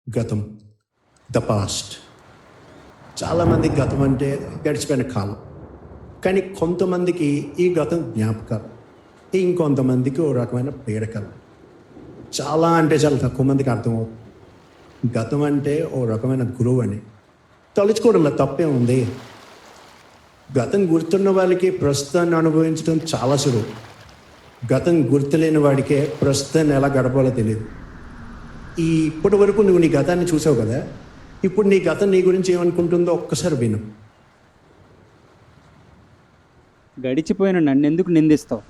గతం, the past. చాలామంది గతం అంటే గడిచిపోయిన కాలం, కానీ కొంతమందికి ఈ గతం జ్ఞాపకాలు, ఇంకొంతమందికి ఓ రకమైన పీడకలు. చాలా అంటే చాలా తక్కువ మందికి అర్థమవుతుంది గతం అంటే ఓ రకమైన గురువు అని. తలుచుకోవడంలో తప్పే ఉంది. గతం గుర్తున్న వాళ్ళకి ప్రస్తుతాన్ని అనుభవించడం చాలా సులువు. గతం గుర్తులేని వాడికే ప్రస్తుతాన్ని ఎలా గడపాలో తెలియదు. ఇప్పటి వరకు నువ్వు నీ గతాన్ని చూసావు కదా, ఇప్పుడు నీ గతం నీ గురించి ఏమనుకుంటుందో ఒక్కసారి విను. గడిచిపోయిన నన్నెందుకు నిందిస్తావు?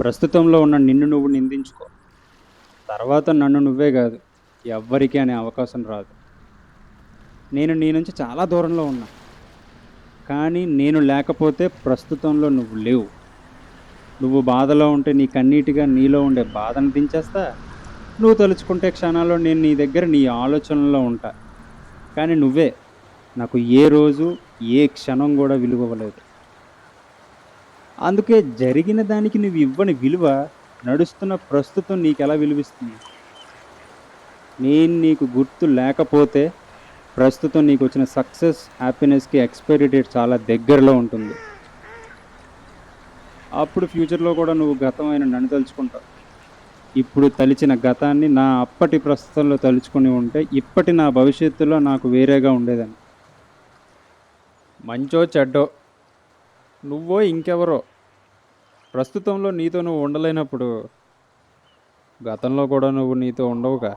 ప్రస్తుతంలో ఉన్న నిన్ను నువ్వు నిందించుకో. తర్వాత నన్ను నువ్వే కాదు, ఎవ్వరికీ అనే అవకాశం రాదు. నేను నీ నుంచి చాలా దూరంలో ఉన్నా, కానీ నేను లేకపోతే ప్రస్తుతంలో నువ్వు లేవు. నువ్వు బాధలో ఉంటే నీ కన్నీటిగా నీలో ఉండే బాధను దించేస్తా. నువ్వు తలుచుకుంటే క్షణాల్లో నేను నీ దగ్గర నీ ఆలోచనలో ఉంటా. కానీ నువ్వే నాకు ఏ రోజు ఏ క్షణం కూడా విలువలేదు. అందుకే జరిగిన దానికి నువ్వు ఇవ్వని విలువ నడుస్తున్న ప్రస్తుతం నీకెలా విలువిస్తుంది? నేను నీకు గుర్తు లేకపోతే ప్రస్తుతం నీకు వచ్చిన సక్సెస్, హ్యాపీనెస్కి ఎక్స్పైరీ డేట్ చాలా దగ్గరలో ఉంటుంది. అప్పుడు ఫ్యూచర్లో కూడా నువ్వు గతమైన నన్ను తలుచుకుంటావు. ఇప్పుడు తలిచిన గతాన్ని నా అప్పటి ప్రస్తుతంలో తలుచుకొని ఉంటే ఇప్పటి నా భవిష్యత్తులో నాకు వేరేగా ఉండేదని. మంచో చెడ్డో, నువ్వో ఇంకెవరో, ప్రస్తుతంలో నీతో నువ్వు ఉండలేనప్పుడు గతంలో కూడా నువ్వు నీతో ఉండవుగా.